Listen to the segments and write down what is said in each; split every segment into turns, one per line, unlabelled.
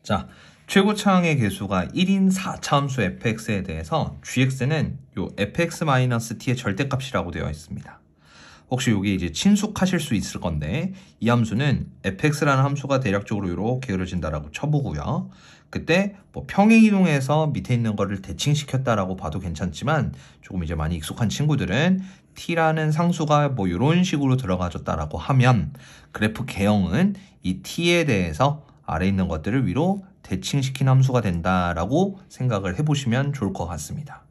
자, 최고차항의 개수가 1인 4차 함수 fx에 대해서 gx는 요 fx-t의 절대값이라고 되어 있습니다. 혹시 여기 이제 친숙하실 수 있을 건데 이 함수는 fx라는 함수가 대략적으로 이렇게 그려진다라고 쳐보고요. 그때 뭐 평행이동해서 밑에 있는 거를 대칭시켰다라고 봐도 괜찮지만 조금 이제 많이 익숙한 친구들은 t라는 상수가 뭐 이런 식으로 들어가졌다라고 하면 그래프 개형은 이 t에 대해서 아래 있는 것들을 위로 대칭시킨 함수가 된다라고 생각을 해보시면 좋을 것 같습니다.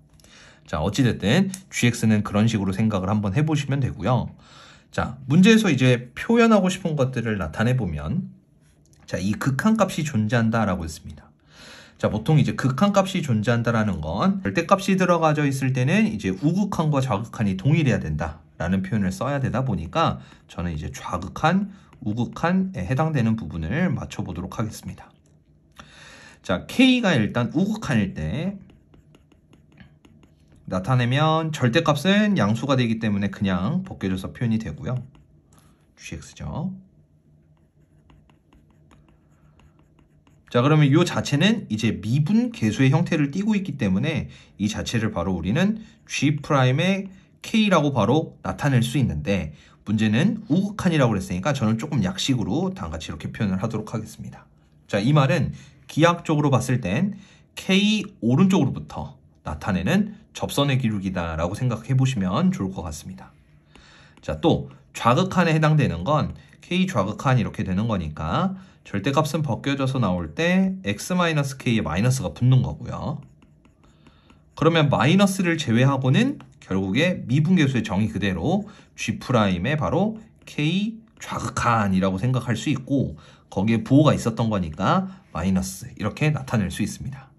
자, 어찌됐든 gx는 그런 식으로 생각을 한번 해보시면 되고요. 자, 문제에서 이제 표현하고 싶은 것들을 나타내보면 자, 이 극한값이 존재한다라고 했습니다. 자, 보통 이제 극한값이 존재한다라는 건 절대값이 들어가져 있을 때는 이제 우극한과 좌극한이 동일해야 된다라는 표현을 써야 되다 보니까 저는 이제 좌극한, 우극한에 해당되는 부분을 맞춰보도록 하겠습니다. 자, k가 일단 우극한일 때 나타내면 절대값은 양수가 되기 때문에 그냥 벗겨져서 표현이 되고요. gx죠. 자, 그러면 이 자체는 이제 미분 계수의 형태를 띠고 있기 때문에 이 자체를 바로 우리는 g'의 k라고 바로 나타낼 수 있는데 문제는 우극한이라고 그랬으니까 저는 조금 약식으로 다음같이 이렇게 표현을 하도록 하겠습니다. 자, 이 말은 기하학적으로 봤을 땐 k 오른쪽으로부터 나타내는 접선의 기울기다 라고 생각해 보시면 좋을 것 같습니다. 자, 또 좌극한에 해당되는 건 k 좌극한 이렇게 되는 거니까 절대값은 벗겨져서 나올 때 x-k에 마이너스가 붙는 거고요. 그러면 마이너스를 제외하고는 결국에 미분계수의 정의 그대로 g'의 바로 k 좌극한이라고 생각할 수 있고 거기에 부호가 있었던 거니까 마이너스 이렇게 나타낼 수 있습니다.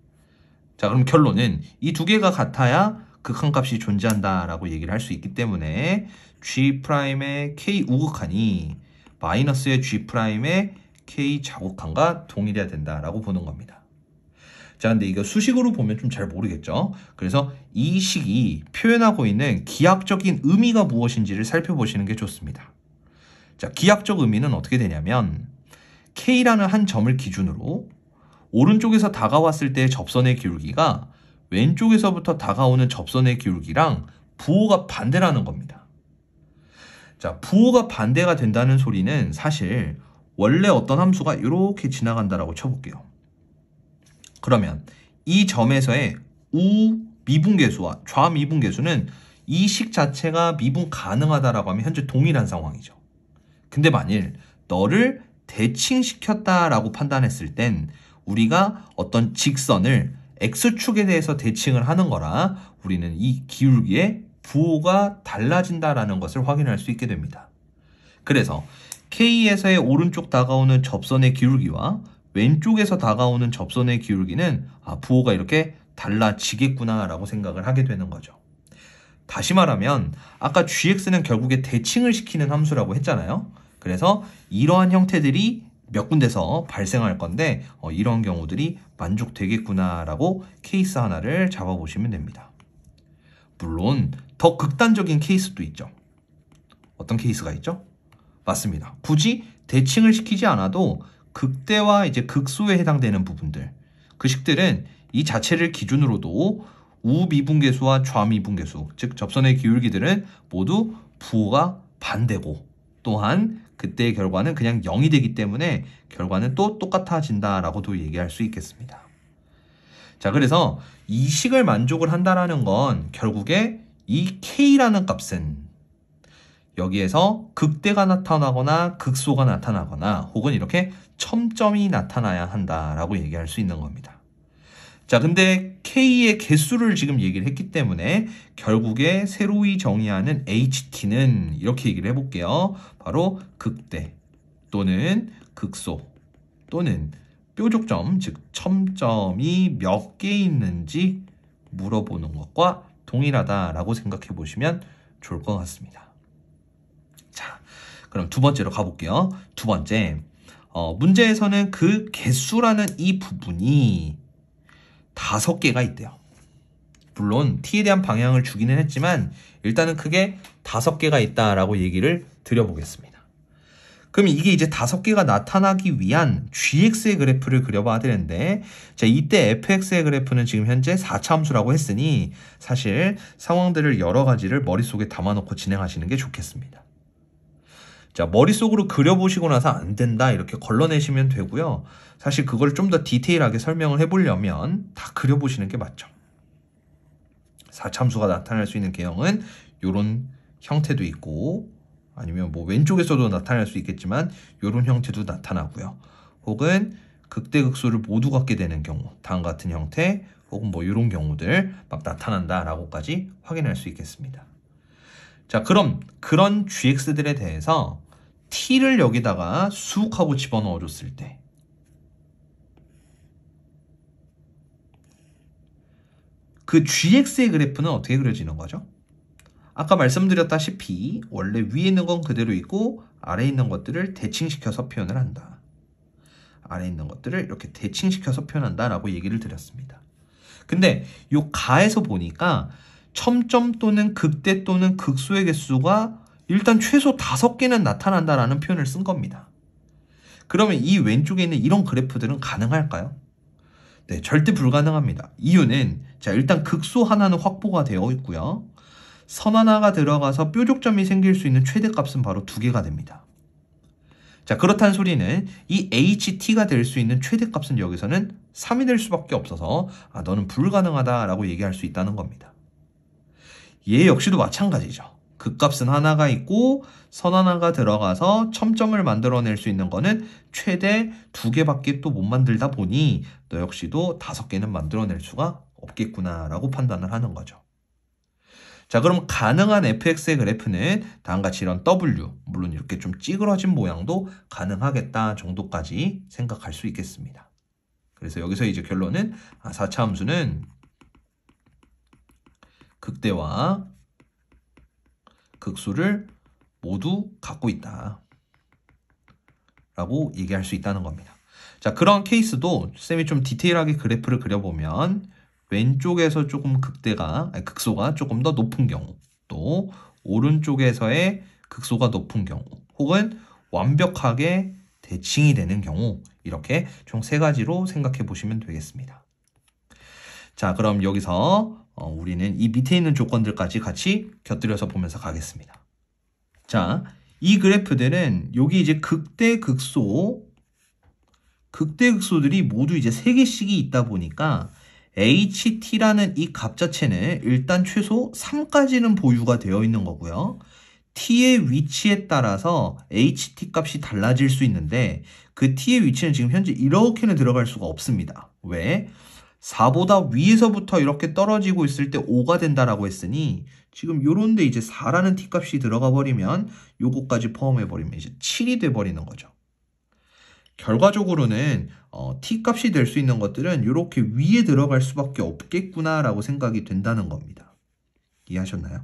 자, 그럼 결론은 이 두 개가 같아야 극한값이 존재한다라고 얘기를 할 수 있기 때문에 g'의 k 우극한이 마이너스의 g'의 k 좌극한과 동일해야 된다라고 보는 겁니다. 자, 근데 이거 수식으로 보면 좀 잘 모르겠죠? 그래서 이 식이 표현하고 있는 기하학적인 의미가 무엇인지를 살펴보시는 게 좋습니다. 자, 기하학적 의미는 어떻게 되냐면 k라는 한 점을 기준으로 오른쪽에서 다가왔을 때의 접선의 기울기가 왼쪽에서부터 다가오는 접선의 기울기랑 부호가 반대라는 겁니다. 자, 부호가 반대가 된다는 소리는 사실 원래 어떤 함수가 이렇게 지나간다라고 쳐볼게요. 그러면 이 점에서의 우미분계수와 좌미분계수는 이 식 자체가 미분 가능하다라고 하면 현재 동일한 상황이죠. 근데 만일 너를 대칭시켰다라고 판단했을 땐 우리가 어떤 직선을 x축에 대해서 대칭을 하는 거라 우리는 이 기울기의 부호가 달라진다라는 것을 확인할 수 있게 됩니다. 그래서 k에서의 오른쪽 다가오는 접선의 기울기와 왼쪽에서 다가오는 접선의 기울기는 부호가 이렇게 달라지겠구나라고 생각을 하게 되는 거죠. 다시 말하면 아까 gx는 결국에 대칭을 시키는 함수라고 했잖아요. 그래서 이러한 형태들이 몇 군데서 발생할 건데 이런 경우들이 만족되겠구나라고 케이스 하나를 잡아보시면 됩니다. 물론 더 극단적인 케이스도 있죠. 어떤 케이스가 있죠? 맞습니다. 굳이 대칭을 시키지 않아도 극대와 이제 극소에 해당되는 부분들 그 식들은 이 자체를 기준으로도 우미분계수와 좌미분계수 즉 접선의 기울기들은 모두 부호가 반대고 또한 그때의 결과는 그냥 0이 되기 때문에 결과는 또 똑같아진다라고도 얘기할 수 있겠습니다. 자, 그래서 이 식을 만족을 한다라는 건 결국에 이 k라는 값은 여기에서 극대가 나타나거나 극소가 나타나거나 혹은 이렇게 첨점이 나타나야 한다라고 얘기할 수 있는 겁니다. 자, 근데 k의 개수를 지금 얘기를 했기 때문에 결국에 새로이 정의하는 ht는 이렇게 얘기를 해볼게요. 바로 극대 또는 극소 또는 뾰족점 즉 첨점이 몇 개 있는지 물어보는 것과 동일하다라고 생각해 보시면 좋을 것 같습니다. 자, 그럼 두 번째로 가볼게요. 두 번째, 문제에서는 그 개수라는 이 부분이 5개가 있대요. 물론 t에 대한 방향을 주기는 했지만 일단은 크게 5개가 있다라고 얘기를 드려보겠습니다. 그럼 이게 이제 5개가 나타나기 위한 gx의 그래프를 그려봐야 되는데, 자, 이때 fx의 그래프는 지금 현재 4차 함수라고 했으니 사실 상황들을 여러 가지를 머릿속에 담아놓고 진행하시는 게 좋겠습니다. 자, 머릿속으로 그려보시고 나서 안 된다 이렇게 걸러내시면 되고요. 사실 그걸 좀 더 디테일하게 설명을 해보려면 다 그려보시는 게 맞죠. 4차 함수가 나타날 수 있는 개형은 이런 형태도 있고, 아니면 뭐 왼쪽에서도 나타날 수 있겠지만 이런 형태도 나타나고요. 혹은 극대극소를 모두 갖게 되는 경우, 다음과 같은 형태, 혹은 뭐 이런 경우들 막 나타난다라고까지 확인할 수 있겠습니다. 자, 그럼 그런 gx들에 대해서 t를 여기다가 쑥 하고 집어넣어 줬을 때 그 gx의 그래프는 어떻게 그려지는 거죠? 아까 말씀드렸다시피 원래 위에 있는 건 그대로 있고 아래에 있는 것들을 대칭시켜서 표현을 한다. 아래에 있는 것들을 이렇게 대칭시켜서 표현한다 라고 얘기를 드렸습니다. 근데 요 가에서 보니까 첨점 또는 극대 또는 극소의 개수가 일단 최소 5개는 나타난다라는 표현을 쓴 겁니다. 그러면 이 왼쪽에 있는 이런 그래프들은 가능할까요? 네, 절대 불가능합니다. 이유는 자, 일단 극소 하나는 확보가 되어 있고요. 선 하나가 들어가서 뾰족점이 생길 수 있는 최대값은 바로 2개가 됩니다. 자, 그렇다는 소리는 이 ht가 될 수 있는 최대값은 여기서는 3이 될 수밖에 없어서 너는 불가능하다라고 얘기할 수 있다는 겁니다. 얘 역시도 마찬가지죠. 극값은 하나가 있고 선 하나가 들어가서 첨점을 만들어낼 수 있는 거는 최대 2개밖에 또 못 만들다 보니 너 역시도 5개는 만들어낼 수가 없겠구나라고 판단을 하는 거죠. 자, 그럼 가능한 fx의 그래프는 다음같이 이런 w, 물론 이렇게 좀 찌그러진 모양도 가능하겠다 정도까지 생각할 수 있겠습니다. 그래서 여기서 이제 결론은 4차 함수는 극대와 극소를 모두 갖고 있다 라고 얘기할 수 있다는 겁니다. 자, 그런 케이스도 쌤이 좀 디테일하게 그래프를 그려보면 왼쪽에서 조금 극소가 조금 더 높은 경우, 또 오른쪽에서의 극소가 높은 경우, 혹은 완벽하게 대칭이 되는 경우, 이렇게 총 3가지로 생각해 보시면 되겠습니다. 자, 그럼 여기서 우리는 이 밑에 있는 조건들까지 같이 곁들여서 보면서 가겠습니다. 자, 이 그래프들은 여기 이제 극대극소들이 모두 이제 3개씩이 있다 보니까 ht라는 이 값 자체는 일단 최소 3까지는 보유가 되어 있는 거고요. t의 위치에 따라서 ht 값이 달라질 수 있는데 그 t의 위치는 지금 현재 이렇게는 들어갈 수가 없습니다. 왜? 4보다 위에서부터 이렇게 떨어지고 있을 때 5가 된다라고 했으니 지금 요런데 이제 4라는 t값이 들어가 버리면 요거까지 포함해 버리면 이제 7이 돼 버리는 거죠. 결과적으로는 t값이 될 수 있는 것들은 이렇게 위에 들어갈 수밖에 없겠구나라고 생각이 된다는 겁니다. 이해하셨나요?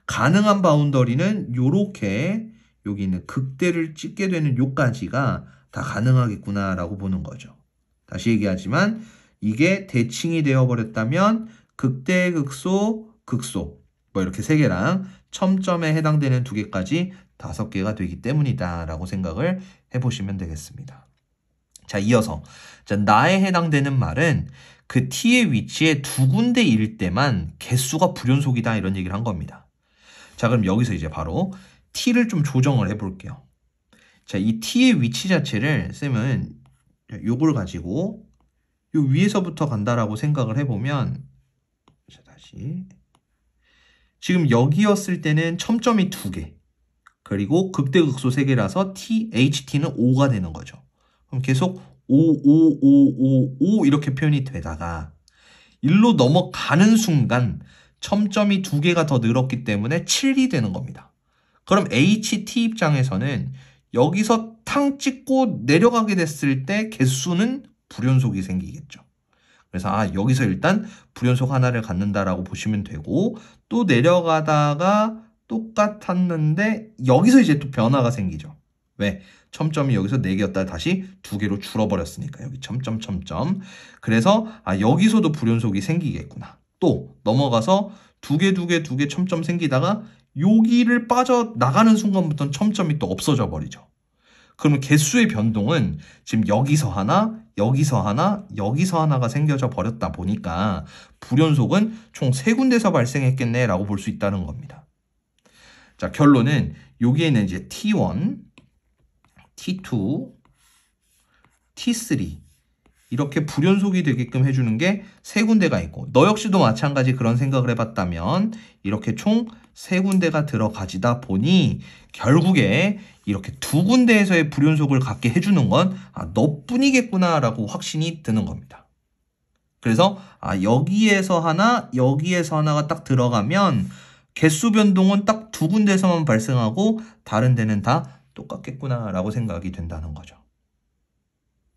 가능한 바운더리는 이렇게 여기 있는 극대를 찍게 되는 요까지가 다 가능하겠구나라고 보는 거죠. 다시 얘기하지만 이게 대칭이 되어버렸다면 극대, 극소, 극소 뭐 이렇게 3개랑 첨점에 해당되는 2개까지 5개가 되기 때문이다 라고 생각을 해보시면 되겠습니다. 자, 이어서 나에 해당되는 말은 그 t의 위치에 2군데일 때만 개수가 불연속이다 이런 얘기를 한 겁니다. 자, 그럼 여기서 이제 바로 t를 좀 조정을 해볼게요. 자, 이 t의 위치 자체를 쌤은 요걸 가지고 요 위에서부터 간다라고 생각을 해보면, 자, 다시 지금 여기였을 때는 첨점이 2개 그리고 극대극소 3개라서 ht는 5가 되는 거죠. 그럼 계속 5 이렇게 표현이 되다가 일로 넘어가는 순간 첨점이 2개가 더 늘었기 때문에 7이 되는 겁니다. 그럼 ht 입장에서는 여기서 탕 찍고 내려가게 됐을 때 개수는 불연속이 생기겠죠. 그래서 여기서 일단 불연속 하나를 갖는다라고 보시면 되고, 또 내려가다가 똑같았는데 여기서 이제 또 변화가 생기죠. 왜? 첨점이 여기서 4개였다 다시 2개로 줄어버렸으니까 여기 첨점. 그래서 여기서도 불연속이 생기겠구나. 또 넘어가서 2개 첨점 생기다가 여기를 빠져나가는 순간부터는 첨점이 또 없어져 버리죠. 그러면 개수의 변동은 지금 여기서 하나, 여기서 하나, 여기서 하나가 생겨져 버렸다 보니까 불연속은 총 3군데서 발생했겠네라고 볼 수 있다는 겁니다. 자, 결론은 여기에는 이제 T1, T2, T3 이렇게 불연속이 되게끔 해주는 게 3군데가 있고, 너 역시도 마찬가지 그런 생각을 해봤다면 이렇게 총 3군데가 들어가지다 보니 결국에 이렇게 2군데에서의 불연속을 갖게 해주는 건 너뿐이겠구나 라고 확신이 드는 겁니다. 그래서 여기에서 하나, 여기에서 하나가 딱 들어가면 개수 변동은 딱 2군데에서만 발생하고 다른 데는 다 똑같겠구나 라고 생각이 된다는 거죠.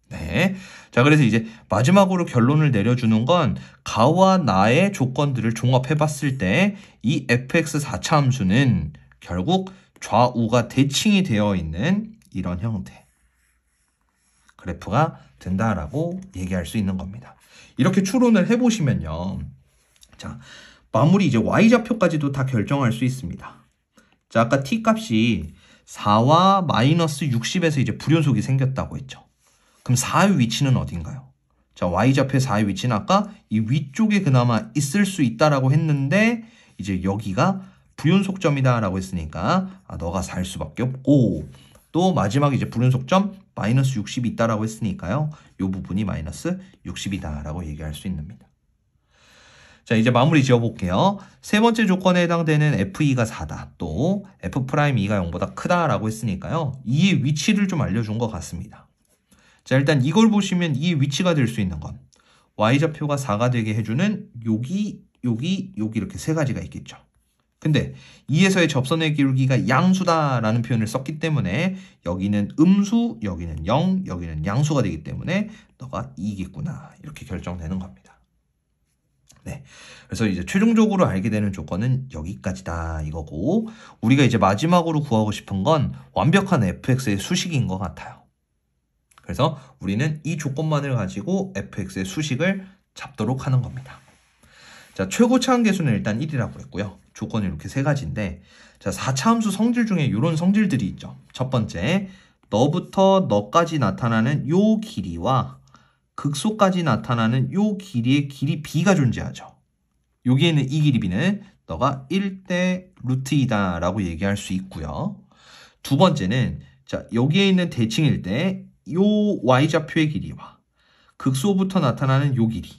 네. 자, 그래서 이제 마지막으로 결론을 내려주는 건 가와 나의 조건들을 종합해 봤을 때 이 fx 4차 함수는 결국 좌우가 대칭이 되어 있는 이런 형태 그래프가 된다라고 얘기할 수 있는 겁니다. 이렇게 추론을 해보시면요. 자, 마무리 이제 y좌표까지도 다 결정할 수 있습니다. 자, 아까 t 값이 4와 마이너스 60에서 이제 불연속이 생겼다고 했죠. 그럼 4의 위치는 어딘가요? 자, y좌표의 4의 위치는 아까 이 위쪽에 그나마 있을 수 있다라고 했는데 이제 여기가 불연속점이다 라고 했으니까 너가 4일 수밖에 없고, 또 마지막에 이제 불연속점 마이너스 60이 있다라고 했으니까요. 이 부분이 마이너스 60이다 라고 얘기할 수 있습니다. 자, 이제 마무리 지어볼게요. 세 번째 조건에 해당되는 f2가 4다. 또 f'2가 0보다 크다라고 했으니까요. 이 위치를 좀 알려준 것 같습니다. 자, 일단 이걸 보시면 이 위치가 될 수 있는 건 y좌표가 4가 되게 해주는 여기 이렇게 3가지가 있겠죠. 근데 2에서의 접선의 기울기가 양수다라는 표현을 썼기 때문에 여기는 음수, 여기는 0, 여기는 양수가 되기 때문에 너가 2겠구나 이렇게 결정되는 겁니다. 네, 그래서 이제 최종적으로 알게 되는 조건은 여기까지다 이거고, 우리가 이제 마지막으로 구하고 싶은 건 완벽한 fx의 수식인 것 같아요. 그래서 우리는 이 조건만을 가지고 fx의 수식을 잡도록 하는 겁니다. 자, 최고차 함계수는 일단 1이라고 했고요. 조건이 이렇게 3가지인데, 자, 4차 함수 성질 중에 이런 성질들이 있죠. 첫 번째, 너부터 너까지 나타나는 요 길이와 극소까지 나타나는 요 길이의 길이 b가 존재하죠. 여기에는 이 길이 b는 너가 1대 루트 2다 라고 얘기할 수 있고요. 두 번째는, 자, 여기에 있는 대칭일 때 요 y좌표의 길이와 극소부터 나타나는 요 길이,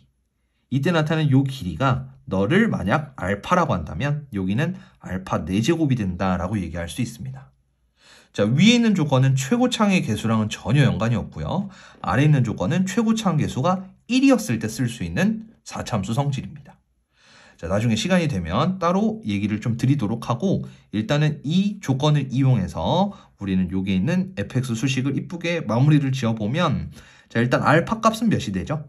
이때 나타나는 요 길이가 너를 만약 알파라고 한다면 여기는 알파 4제곱이 된다라고 얘기할 수 있습니다. 자, 위에 있는 조건은 최고차항의 개수랑은 전혀 연관이 없고요. 아래에 있는 조건은 최고차항 개수가 1이었을 때 쓸 수 있는 4차 함수 성질입니다. 자, 나중에 시간이 되면 따로 얘기를 좀 드리도록 하고, 일단은 이 조건을 이용해서 우리는 여기에 있는 fx 수식을 이쁘게 마무리를 지어보면, 자, 일단 알파 값은 몇이 되죠?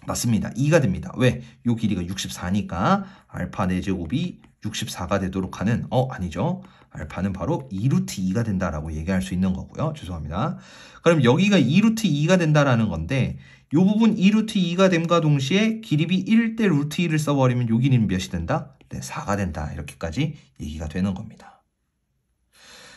맞습니다. 2가 됩니다. 왜? 요 길이가 64니까 알파 4제곱이 64가 되도록 하는, 아니죠. 알파는 바로 2루트 2가 된다라고 얘기할 수 있는 거고요. 죄송합니다. 그럼 여기가 2루트 2가 된다라는 건데, 요 부분 2루트 2가 됨과 동시에 길이비 1대 루트 2를 써버리면 요 길이는 몇이 된다? 네, 4가 된다. 이렇게까지 얘기가 되는 겁니다.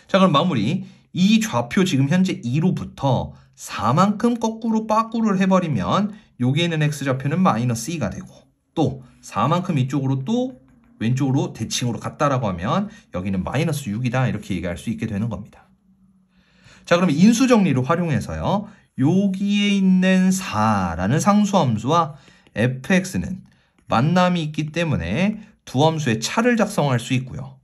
자, 그럼 마무리. 이 좌표 지금 현재 2로부터 4만큼 거꾸로 빠꾸를 해버리면 여기에 있는 x좌표는 마이너스 2가 되고, 또 4만큼 이쪽으로 또 왼쪽으로 대칭으로 갔다라고 하면 여기는 마이너스 6이다 이렇게 얘기할 수 있게 되는 겁니다. 자, 그러면 인수 정리를 활용해서요. 여기에 있는 4라는 상수함수와 fx는 만남이 있기 때문에 두 함수의 차를 작성할 수 있고요.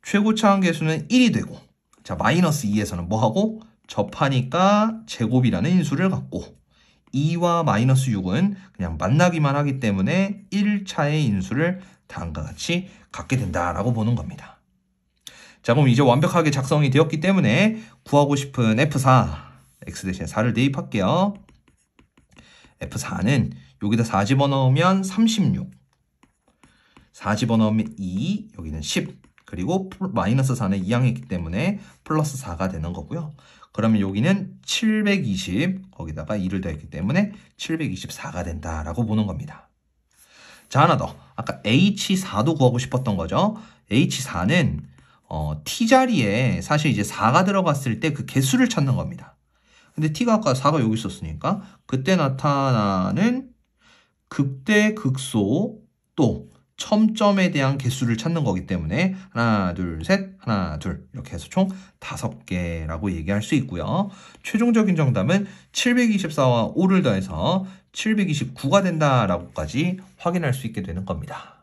최고차 함계수는 1이 되고, 자, 마이너스 2에서는 뭐하고? 접하니까 제곱이라는 인수를 갖고, 2와 마이너스 6은 그냥 만나기만 하기 때문에 1차의 인수를 다음과 같이 갖게 된다라고 보는 겁니다. 자, 그럼 이제 완벽하게 작성이 되었기 때문에 구하고 싶은 F4, X 대신에 4를 대입할게요. F4는 여기다 4 집어넣으면 36, 4 집어넣으면 2, 여기는 10, 그리고 마이너스 4는 2항했기 때문에 플러스 4가 되는 거고요. 그러면 여기는 720, 거기다가 2를 더했기 때문에 724가 된다라고 보는 겁니다. 자, 하나 더. 아까 H4도 구하고 싶었던 거죠. H4는 T자리에 사실 이제 4가 들어갔을 때 그 개수를 찾는 겁니다. 근데 T가 아까 4가 여기 있었으니까 그때 나타나는 극대, 극소 또 첨점에 대한 개수를 찾는 거기 때문에 하나, 둘, 셋, 하나, 둘 이렇게 해서 총 5개라고 얘기할 수 있고요. 최종적인 정답은 724와 5를 더해서 729가 된다라고까지 확인할 수 있게 되는 겁니다.